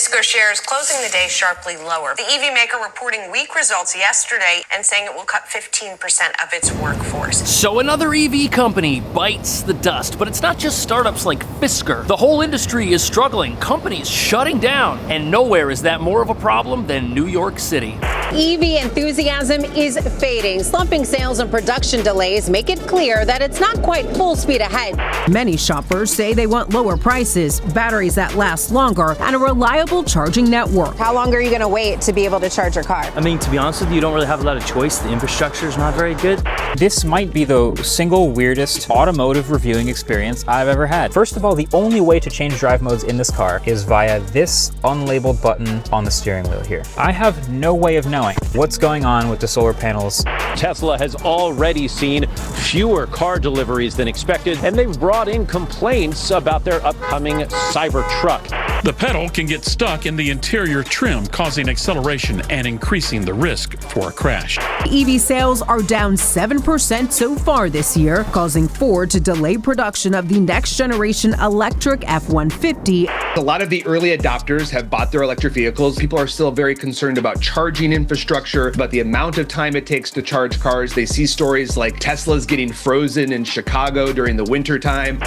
Nabisco shares closing the day sharply lower. The EV maker reporting weak results yesterday and saying it will cut 15% of its workforce. So another EV company bites the dust, but it's not just startups like Fisker. The whole industry is struggling, companies shutting down, and nowhere is that more of a problem than New York City. EV enthusiasm is fading. Slumping sales and production delays make it clear that it's not quite full speed ahead. Many shoppers say they want lower prices, batteries that last longer, and a reliable charging network. How long are you going to wait to be able to charge your car? I mean, to be honest with you, don't really have a lot of choice. The infrastructure is not very good. This might be the single weirdest automotive reviewing experience I've ever had. First of all, the only way to change drive modes in this car is via this unlabeled button on the steering wheel here. I have no way of knowing what's going on with the solar panels. Tesla has already seen fewer car deliveries than expected, and they've brought in complaints about their upcoming Cybertruck. The pedal can get stuck in the interior trim, causing acceleration and increasing the risk for a crash. EV sales are down 7% so far this year, causing Ford to delay production of the next generation electric F-150. A lot of the early adopters have bought their electric vehicles. People are still very concerned about charging infrastructure, about the amount of time it takes to charge cars. They see stories like Tesla's getting frozen in Chicago during the winter time.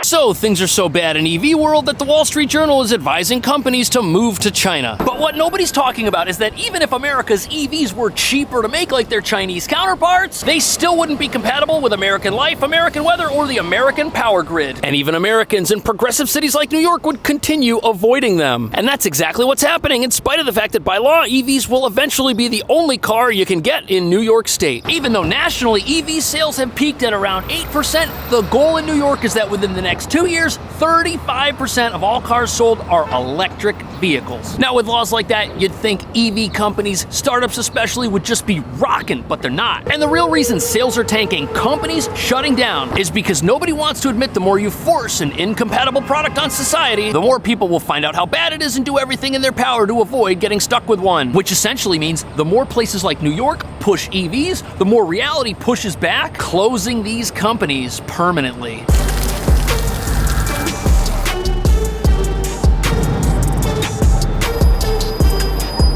So things are so bad in EV world that the Wall Street Journal is advising companies to move to China. But what nobody's talking about is that even if America's EVs were cheaper to make like their Chinese counterparts, they still wouldn't be compatible with American life, American weather, or the American power grid. And even Americans in progressive cities like New York would continue avoiding them. And that's exactly what's happening, in spite of the fact that by law, EVs will eventually be the only car you can get in New York State. Even though nationally, EV sales have peaked at around 8%, the goal in New York is that within the next 2 years, 35% of all cars sold are electric vehicles. Now, with laws like that, you'd think EV companies, startups especially, would just be rocking, but they're not. And the real reason sales are tanking, companies shutting down, is because nobody wants to admit the more you force an incompatible product on society, the more people will find out how bad it is and do everything in their power to avoid getting stuck with one. Which essentially means the more places like New York push EVs, the more reality pushes back, closing these companies permanently.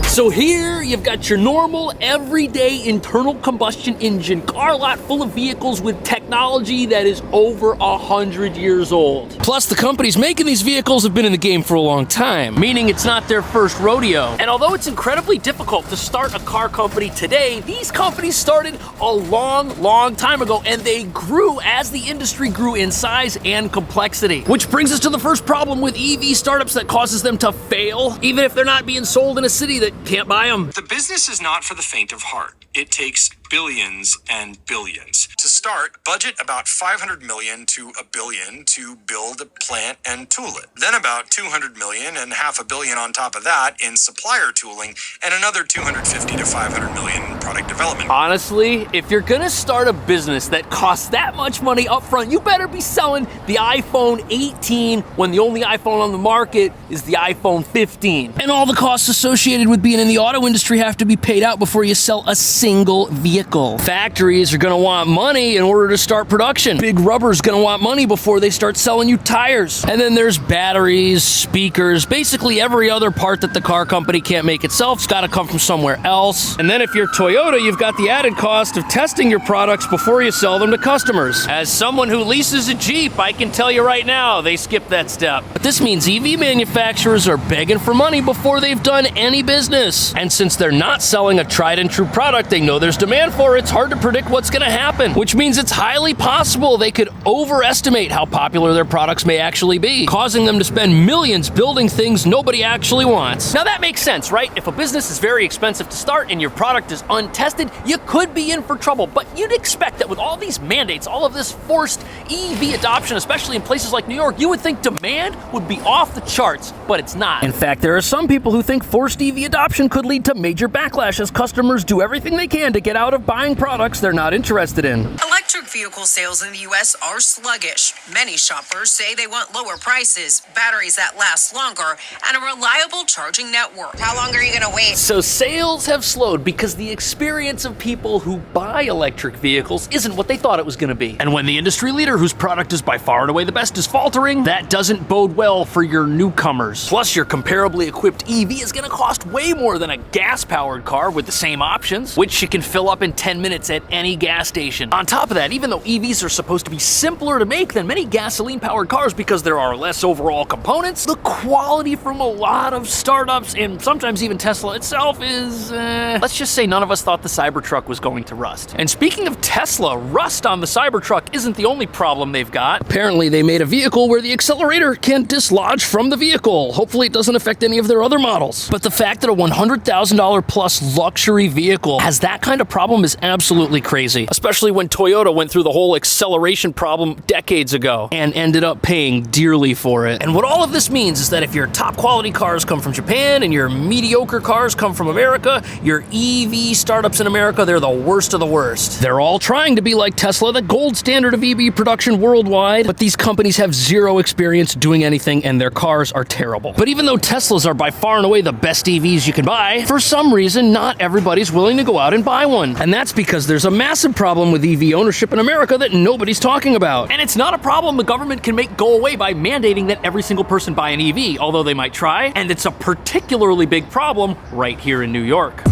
So here you've got your normal, everyday internal combustion engine car lot full of vehicles with technology that is over 100 years old. Plus, the companies making these vehicles have been in the game for a long time, meaning it's not their first rodeo. And although it's incredibly difficult to start a car company today, these companies started a long time ago, and they grew as the industry grew in size and complexity. Which brings us to the first problem with EV startups that causes them to fail, even if they're not being sold in a city that can't buy them. The business is not for the faint of heart. It takes billions and billions. To start, budget about $500 million to $1 billion to build a plant and tool it. Then about $200 million and $500 million on top of that in supplier tooling, and another $250 to $500 million in product development. Honestly, if you're gonna start a business that costs that much money up front, you better be selling the iPhone 18 when the only iPhone on the market is the iPhone 15. And all the costs associated with being in the auto industry have to be paid out before you sell a single vehicle. Factories are gonna want money in order to start production. Big Rubber's gonna want money before they start selling you tires. And then there's batteries, speakers, basically every other part that the car company can't make itself's gotta come from somewhere else. And then if you're Toyota, you've got the added cost of testing your products before you sell them to customers. As someone who leases a Jeep, I can tell you right now, they skip that step. But this means EV manufacturers are begging for money before they've done any business. And since they're not selling a tried and true product they know there's demand for, it's hard to predict what's gonna happen, which means it's highly possible they could overestimate how popular their products may actually be, causing them to spend millions building things nobody actually wants. Now that makes sense, right? If a business is very expensive to start and your product is untested, you could be in for trouble, but you'd expect that with all these mandates, all of this forced EV adoption, especially in places like New York, you would think demand would be off the charts, but it's not. In fact, there are some people who think forced EV adoption could lead to major backlash as customers do everything they can to get out of buying products they're not interested in. Electric vehicle sales in the U.S. are sluggish. Many shoppers say they want lower prices, batteries that last longer, and a reliable charging network. How long are you going to wait? So sales have slowed because the experience of people who buy electric vehicles isn't what they thought it was going to be. And when the industry leader leader, whose product is by far and away the best, is faltering, that doesn't bode well for your newcomers. Plus, your comparably equipped EV is going to cost way more than a gas-powered car with the same options, which you can fill up in 10 minutes at any gas station. On top of that, even though EVs are supposed to be simpler to make than many gasoline-powered cars because there are less overall components, the quality from a lot of startups, and sometimes even Tesla itself, is, let's just say none of us thought the Cybertruck was going to rust. And speaking of Tesla, rust on the Cybertruck isn't the only problem they've got. Apparently, they made a vehicle where the accelerator can dislodge from the vehicle. Hopefully, it doesn't affect any of their other models. But the fact that a $100,000 plus luxury vehicle has that kind of problem is absolutely crazy, especially when Toyota went through the whole acceleration problem decades ago and ended up paying dearly for it. And what all of this means is that if your top quality cars come from Japan and your mediocre cars come from America, your EV startups in America, they're the worst of the worst. They're all trying to be like Tesla, the gold standard of EV production worldwide, but these companies have zero experience doing anything and their cars are terrible. But even though Teslas are by far and away the best EVs you can buy, for some reason, not everybody's willing to go out and buy one. And that's because there's a massive problem with EV ownership in America that nobody's talking about. And it's not a problem the government can make go away by mandating that every single person buy an EV, although they might try. And it's a particularly big problem right here in New York.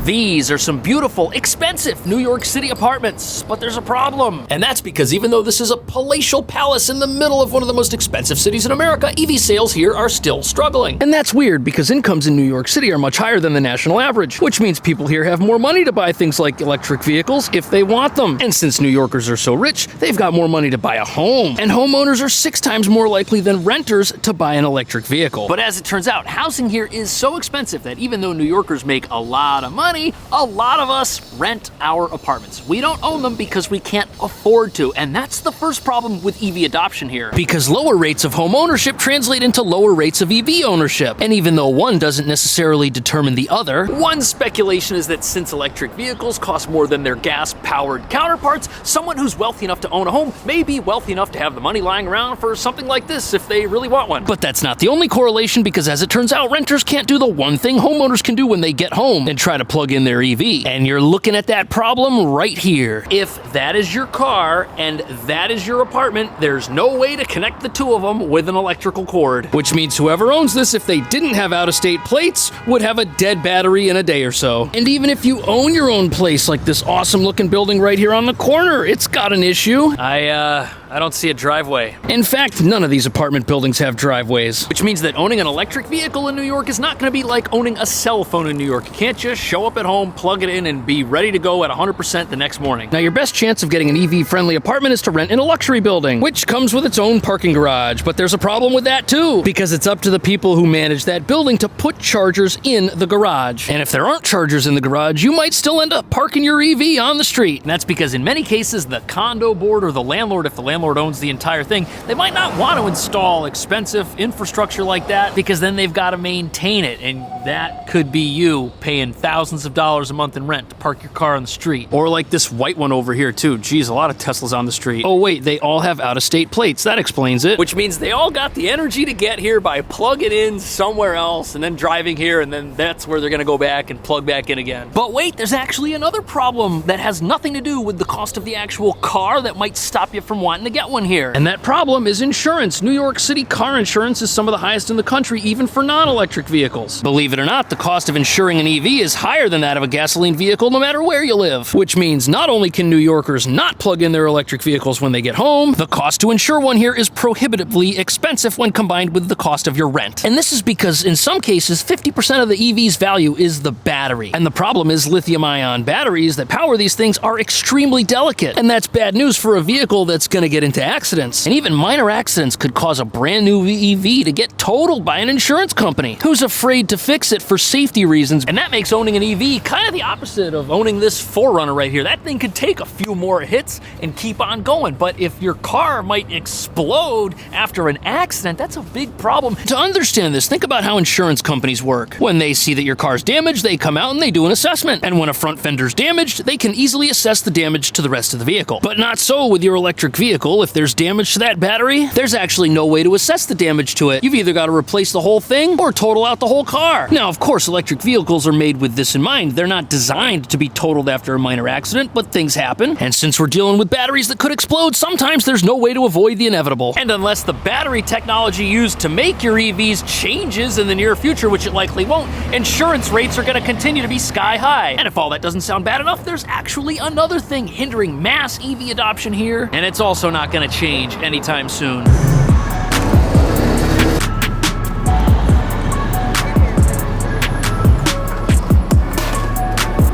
These are some beautiful, expensive New York City apartments, but there's a problem. And that's because even though this is a palatial palace in the middle of one of the most expensive cities in America, EV sales here are still struggling. And that's weird because incomes in New York City are much higher than the national average, which means people here have more money to buy things like electric vehicles if they want them. And since New Yorkers are so rich, they've got more money to buy a home. And homeowners are 6 times more likely than renters to buy an electric vehicle. But as it turns out, housing here is so expensive that even though New Yorkers make a lot of money, a lot of us rent our apartments. We don't own them because we can't afford to, and that's the first problem with EV adoption here. Because lower rates of home ownership translate into lower rates of EV ownership, and even though one doesn't necessarily determine the other, one speculation is that since electric vehicles cost more than their gas-powered counterparts, someone who's wealthy enough to own a home may be wealthy enough to have the money lying around for something like this if they really want one. But that's not the only correlation, because as it turns out, renters can't do the one thing homeowners can do when they get home and try to plug in their EV. And you're looking at that problem right here. If that is your car and that is your apartment, there's no way to connect the two of them with an electrical cord. Which means whoever owns this, if they didn't have out-of-state plates, would have a dead battery in a day or so. And even if you own your own place, like this awesome-looking building right here on the corner, it's got an issue. I don't see a driveway. In fact, none of these apartment buildings have driveways, which means that owning an electric vehicle in New York is not going to be like owning a cell phone in New York. You can't just show up at home, plug it in, and be ready to go at 100% the next morning. Now, your best chance of getting an EV-friendly apartment is to rent in a luxury building, which comes with its own parking garage. But there's a problem with that too, because it's up to the people who manage that building to put chargers in the garage. And if there aren't chargers in the garage, you might still end up parking your EV on the street. And that's because in many cases, the condo board or the landlord, if the landlord owns the entire thing, they might not want to install expensive infrastructure like that, because then they've got to maintain it, and that could be you paying thousands of dollars a month in rent to park your car on the street. Or like this white one over here too. Geez, a lot of Teslas on the street. Oh wait, they all have out-of-state plates. That explains it. Which means they all got the energy to get here by plugging in somewhere else and then driving here, and then that's where they're gonna go back and plug back in again. But wait, there's actually another problem that has nothing to do with the cost of the actual car that might stop you from wanting to get one here. And that problem is insurance. New York City car insurance is some of the highest in the country, even for non-electric vehicles. Believe it or not, the cost of insuring an EV is higher than that of a gasoline vehicle no matter where you live. Which means not only can New Yorkers not plug in their electric vehicles when they get home, the cost to insure one here is prohibitively expensive when combined with the cost of your rent. And this is because in some cases, 50% of the EV's value is the battery. And the problem is lithium-ion batteries that power these things are extremely delicate. And that's bad news for a vehicle that's gonna get into accidents. And even minor accidents could cause a brand new EV to get totaled by an insurance company who's afraid to fix it for safety reasons. And that makes owning an EV kind of the opposite of owning this 4Runner right here. That thing could take a few more hits and keep on going. But if your car might explode after an accident, that's a big problem. To understand this, think about how insurance companies work. When they see that your car's damaged, they come out and they do an assessment. And when a front fender's damaged, they can easily assess the damage to the rest of the vehicle. But not so with your electric vehicle. vehicle, if there's damage to that battery, there's actually no way to assess the damage to it. You've either got to replace the whole thing or total out the whole car. Now, of course, electric vehicles are made with this in mind. They're not designed to be totaled after a minor accident, but things happen. And since we're dealing with batteries that could explode, sometimes there's no way to avoid the inevitable. And unless the battery technology used to make your EVs changes in the near future, which it likely won't, insurance rates are going to continue to be sky high. And if all that doesn't sound bad enough, there's actually another thing hindering mass EV adoption here, and it's also not going to change anytime soon.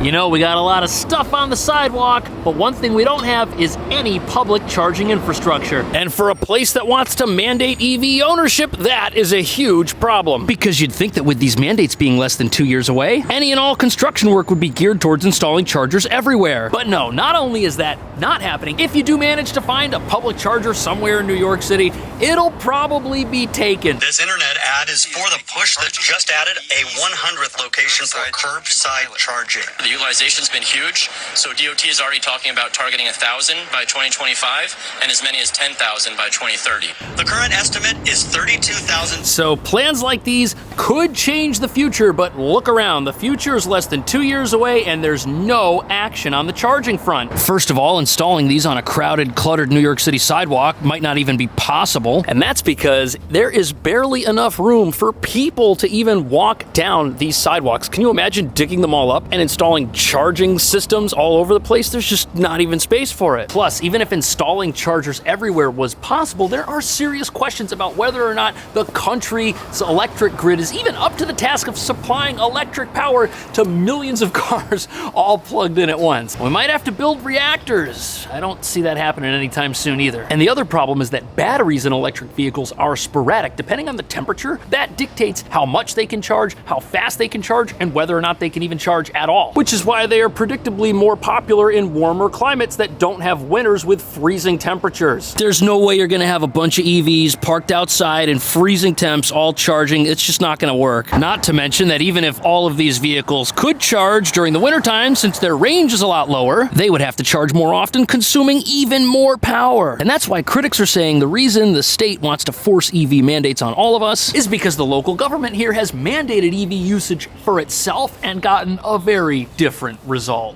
You know, we got a lot of stuff on the sidewalk, but one thing we don't have is any public charging infrastructure. And for a place that wants to mandate EV ownership, that is a huge problem. Because you'd think that with these mandates being less than 2 years away, any and all construction work would be geared towards installing chargers everywhere. But no, not only is that not happening, if you do manage to find a public charger somewhere in New York City, it'll probably be taken. This internet ad is for the push that just added a 100th location for curbside charging. The utilization's been huge, so DOT is already talking about targeting 1,000 by 2025 and as many as 10,000 by 2030. The current estimate is 32,000. So plans like these could change the future, but look around. The future is less than 2 years away and there's no action on the charging front. First of all, installing these on a crowded, cluttered New York City sidewalk might not even be possible, and that's because there is barely enough room for people to even walk down these sidewalks. Can you imagine digging them all up and installing charging systems all over the place? There's just not even space for it. Plus, even if installing chargers everywhere was possible, there are serious questions about whether or not the country's electric grid is even up to the task of supplying electric power to millions of cars all plugged in at once. We might have to build reactors. I don't see that happening anytime soon either. And the other problem is that batteries in electric vehicles are sporadic. Depending on the temperature, that dictates how much they can charge, how fast they can charge, and whether or not they can even charge at all. Which is why they are predictably more popular in warmer climates that don't have winters with freezing temperatures. There's no way you're gonna have a bunch of EVs parked outside in freezing temps all charging. It's just not gonna work. Not to mention that even if all of these vehicles could charge during the wintertime, since their range is a lot lower, they would have to charge more often, consuming even more power. And that's why critics are saying the reason the state wants to force EV mandates on all of us is because the local government here has mandated EV usage for itself and gotten a very different result.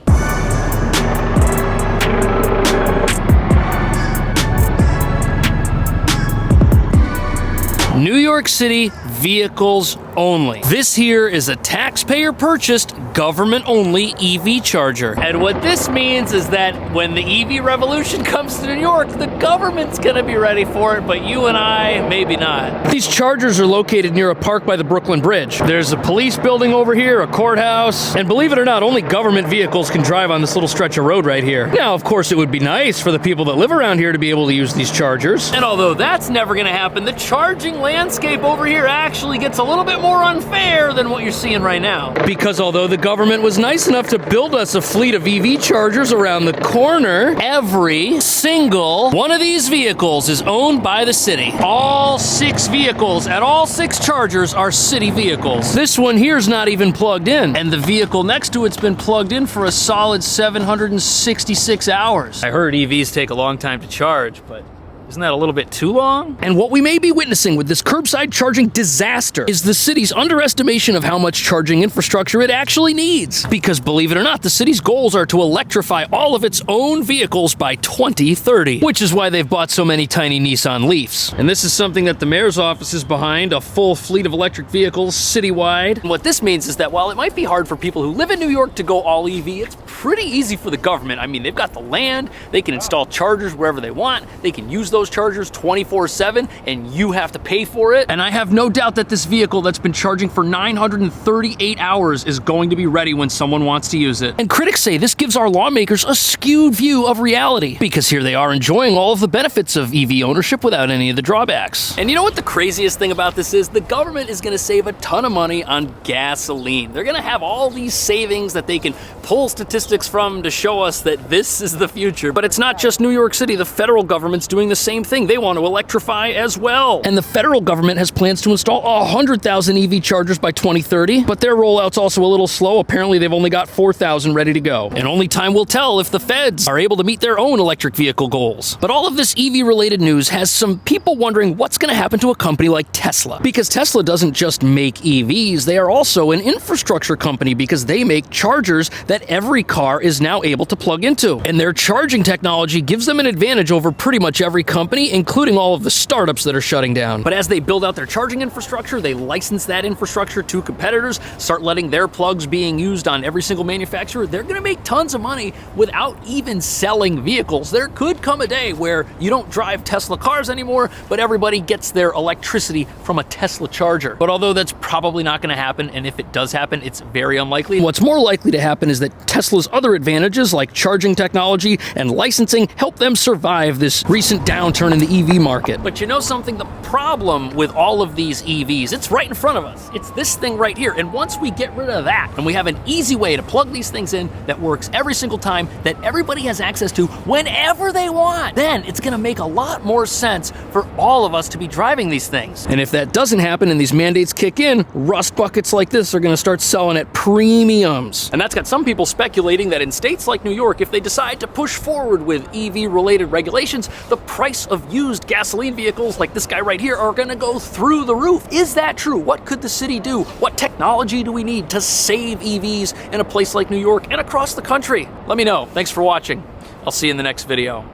New York City vehicles only. This here is a taxpayer-purchased, government-only EV charger. And what this means is that when the EV revolution comes to New York, the government's gonna be ready for it, but you and I, maybe not. These chargers are located near a park by the Brooklyn Bridge. There's a police building over here, a courthouse, and believe it or not, only government vehicles can drive on this little stretch of road right here. Now, of course, it would be nice for the people that live around here to be able to use these chargers. And although that's never gonna happen, the charging landscape over here actually gets a little bit more unfair than what you're seeing right now. Because although the government was nice enough to build us a fleet of EV chargers around the corner, every single one of these vehicles is owned by the city. All 6 vehicles at all 6 chargers are city vehicles. This one here's not even plugged in, and the vehicle next to it's been plugged in for a solid 766 hours. I heard EVs take a long time to charge, but isn't that a little bit too long? And what we may be witnessing with this curbside charging disaster is the city's underestimation of how much charging infrastructure it actually needs. Because believe it or not, the city's goals are to electrify all of its own vehicles by 2030, which is why they've bought so many tiny Nissan Leafs. And this is something that the mayor's office is behind, a full fleet of electric vehicles citywide. And what this means is that while it might be hard for people who live in New York to go all EV, it's pretty easy for the government. I mean, they've got the land, they can install chargers wherever they want, they can use those chargers 24/7, and you have to pay for it. And I have no doubt that this vehicle that's been charging for 938 hours is going to be ready when someone wants to use it. And critics say this gives our lawmakers a skewed view of reality, because here they are enjoying all of the benefits of EV ownership without any of the drawbacks. And you know what the craziest thing about this is? The government is gonna save a ton of money on gasoline. They're gonna have all these savings that they can pull statistics from to show us that this is the future. But it's not just New York City. The federal government's doing the same thing. They want to electrify as well. And the federal government has plans to install 100,000 EV chargers by 2030, but their rollout's also a little slow. Apparently, they've only got 4,000 ready to go. And only time will tell if the feds are able to meet their own electric vehicle goals. But all of this EV-related news has some people wondering what's going to happen to a company like Tesla. Because Tesla doesn't just make EVs, they are also an infrastructure company because they make chargers that every car is now able to plug into. And their charging technology gives them an advantage over pretty much every company, including all of the startups that are shutting down. But as they build out their charging infrastructure, they license that infrastructure to competitors, start letting their plugs being used on every single manufacturer. They're going to make tons of money without even selling vehicles. There could come a day where you don't drive Tesla cars anymore, but everybody gets their electricity from a Tesla charger. But although that's probably not going to happen, and if it does happen, it's very unlikely, what's more likely to happen is that Tesla's other advantages like charging technology and licensing help them survive this recent downturn in the EV market. But you know something? The problem with all of these EVs, it's right in front of us. It's this thing right here. And once we get rid of that and we have an easy way to plug these things in that works every single time, that everybody has access to whenever they want, then it's going to make a lot more sense for all of us to be driving these things. And if that doesn't happen and these mandates kick in, rust buckets like this are going to start selling at premiums. And that's got some people speculating that in states like New York, if they decide to push forward with EV-related regulations, the price of used gasoline vehicles like this guy right here are going to go through the roof. Is that true? What could the city do? What technology do we need to save EVs in a place like New York and across the country? Let me know. Thanks for watching. I'll see you in the next video.